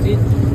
din.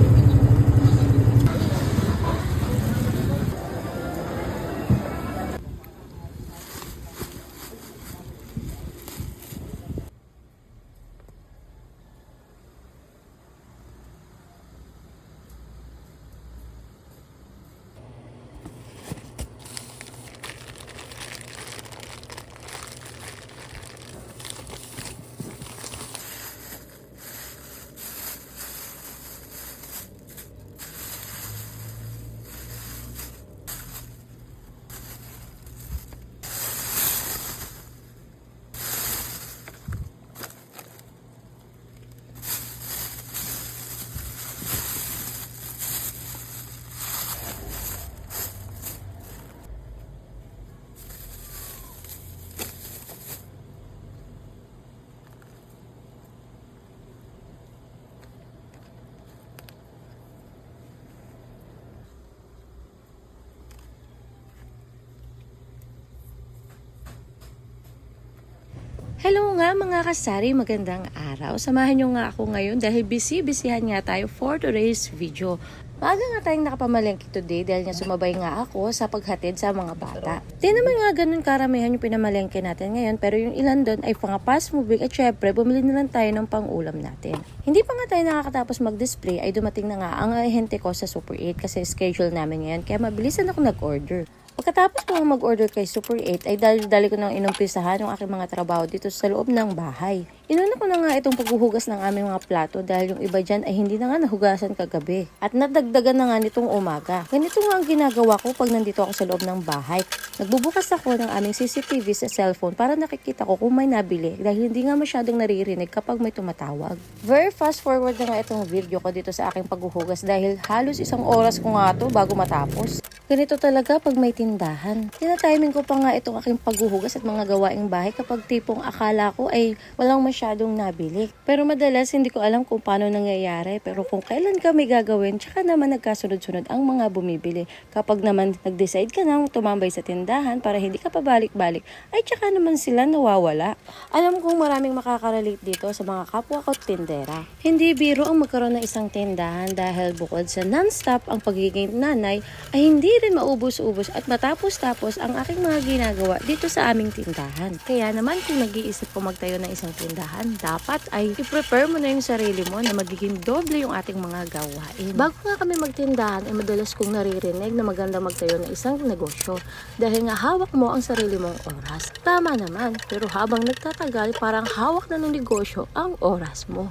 Hello nga mga kasari, magandang araw. Samahan nyo nga ako ngayon dahil busy-busyhan nga tayo for today's video. Maaga nga tayong nakapamalengke today dahil nga sumabay nga ako sa paghatid sa mga bata. Di naman nga ganun karamihan yung pinamalengke natin ngayon, pero yung ilan doon ay pang fast moving at syempre bumili na lang tayo ng pang-ulam natin. Hindi pa nga tayo nakakatapos mag-display ay dumating na nga ang ahente ko sa Super 8 kasi schedule namin ngayon kaya mabilisan ako nag-order. Pagkatapos ko mag-order kay Super 8 ay dali ko nang inumpisahan ang aking mga trabaho dito sa loob ng bahay. Inuna ko na nga itong paghuhugas ng aming mga plato dahil yung iba dyan ay hindi na nga nahugasan kagabi. At nadagdagan na nga nitong umaga. Ganito nga ang ginagawa ko pag nandito ako sa loob ng bahay. Nagbubukas ako ng aming CCTV sa cellphone para nakikita ko kung may nabili dahil hindi nga masyadong naririnig kapag may tumatawag. Very fast forward na nga itong video ko dito sa aking paghuhugas dahil halos 1 oras ko nga to bago matapos. Ganito talaga pag may tindahan. Tinatiming ko pa nga itong aking paghuhugas at mga gawaing bahay kapag tipong akala ko ay walang masyadong nabili. Pero madalas hindi ko alam kung paano nangyayari. Pero kung kailan kami gagawin, tsaka naman nagkasunod-sunod ang mga bumibili. Kapag naman nag-decide ka nang tumambay sa tindahan para hindi ka pabalik-balik, ay tsaka naman sila nawawala. Alam kong maraming makakarelate dito sa mga kapwa ko tindera. Hindi biro ang magkaroon ng isang tindahan dahil bukod sa non-stop ang pagiging nanay, ay hindi rin maubos-ubos at matapos-tapos ang aking mga ginagawa dito sa aming tindahan. Kaya naman kung nag-iisip ko magtayo ng isang tindahan, dapat ay i-prepare mo na yung sarili mo na magiging doble yung ating mga gawain. Bago nga kami magtindahan ay madalas kong naririnig na maganda magtayo ng isang negosyo dahil nga hawak mo ang sarili mong oras. Tama naman, pero habang nagtatagal parang hawak na ng negosyo ang oras mo.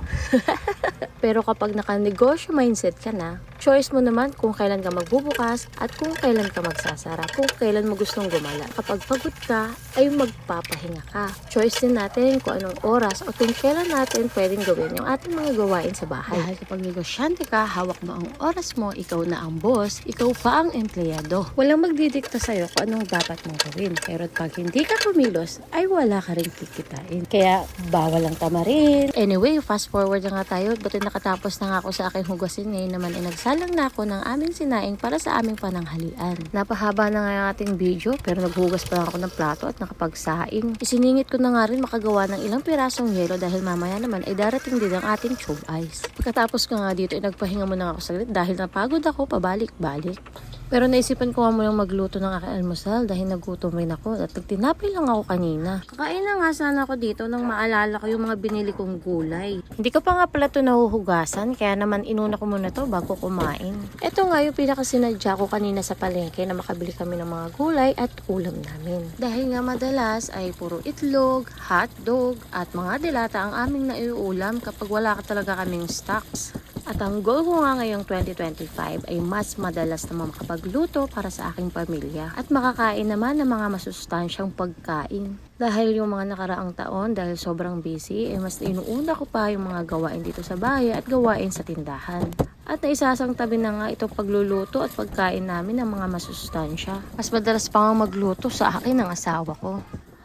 Pero kapag naka-negosyo mindset ka na, choice mo naman kung kailan ka magbubukas at kung kailan ka magsasara, kung kailan mo gustong gumala. Kapag pagod ka, ay magpapahinga ka. Choice din natin kung anong oras o kung kailan natin pwedeng gawin yung ating mga gawain sa bahay. Dahil kapag negosyante ka, hawak mo ang oras mo, ikaw na ang boss, ikaw pa ang empleyado. Walang magdidikta sa'yo kung anong dapat mong gawin. Pero pag hindi ka kumilos, ay wala ka rin kikitain. Kaya bawal ang tamarin. Anyway, fast forward na nga tayo. Buti nakatapos na nga ako sa aking hugasin. Ngayon naman ay nagsalang na ako ng aming sinaing para sa aming pananghalian. Napahaba na nga yung ating video pero naghugas pa lang ako ng plato at nakapagsaing. Isiningit ko na nga rin makagawa ng ilang pirasong yelo dahil mamaya naman ay darating din ang ating tube ice. Pagkatapos ko nga dito ay nagpahinga muna ako saglit dahil napagod ako pabalik-balik. Pero naisipan ko nga munang magluto ng aking almusal dahil nagutom rin ako at nagtinapay lang ako kanina. Kakain na nga sana ako dito nang maalala ko yung mga binili kong gulay. Hindi ko pa nga pala ito nahuhugasan kaya naman inuna ko muna to bago kumain. Ito nga yung pinakasinadya ko kanina sa palengke na makabili kami ng mga gulay at ulam namin. Dahil nga madalas ay puro itlog, hotdog at mga dilata ang aming naiulam kapag wala ka talaga kaming stocks. At ang goal ko nga ngayong 2025 ay mas madalas na makapagluto para sa aking pamilya at makakain naman ng mga masustansyang pagkain. Dahil yung mga nakaraang taon, dahil sobrang busy, mas inuuna ko pa yung mga gawain dito sa bahay at gawain sa tindahan. At naisasang tabi na nga itong pagluluto at pagkain namin ng mga masustansya. Mas madalas pa nga magluto sa akin ng asawa ko.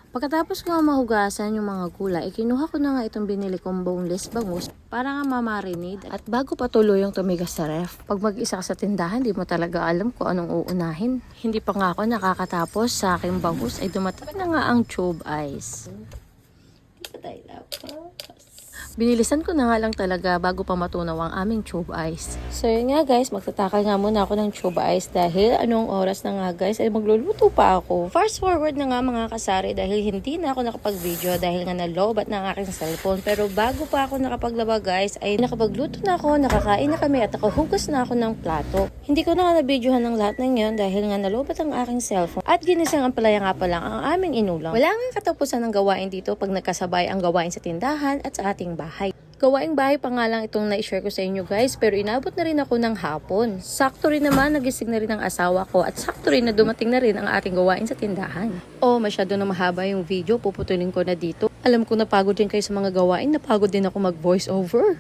Pagkatapos ko mahugasan yung mga gulay, kinuha ko na nga itong binili kong boneless bangus para nga mamarinade at bago pa tuluyang tumigas sa ref. Pag mag-isa ka sa tindahan, di mo talaga alam kung anong uunahin. Hindi pa nga ako nakakatapos sa aking bangus ay dumating na nga ang tube ice. Binilisan ko na nga lang talaga bago pa matunaw ang aming tube ice. So yun nga guys, magtatakal nga muna ako ng tube ice dahil anong oras na nga guys ay magluluto pa ako. Fast forward na nga mga kasari dahil hindi na ako nakapag-video dahil nga nalobat na ang aking cellphone. Pero bago pa ako nakapaglaba guys ay nakapagluto na ako, nakakain na kami at nakahugas na ako ng plato. Hindi ko na na-videohan ng lahat ng yun dahil nga nalobat ang aking cellphone. At ginisang ang palaya nga pa lang ang aming inulang. Wala nga katapusan ng gawain dito pag nagkasabay ang gawain sa tindahan at sa ating bahay. Gawaing bahay pa nga lang itong na-share ko sa inyo guys, pero inabot na rin ako ng hapon. Sakto rin naman, nagising na rin ang asawa ko at sakto rin na dumating na rin ang ating gawain sa tindahan. Masyado na mahaba yung video, puputulin ko na dito. Alam ko napagod din kayo sa mga gawain, napagod din ako mag voice over.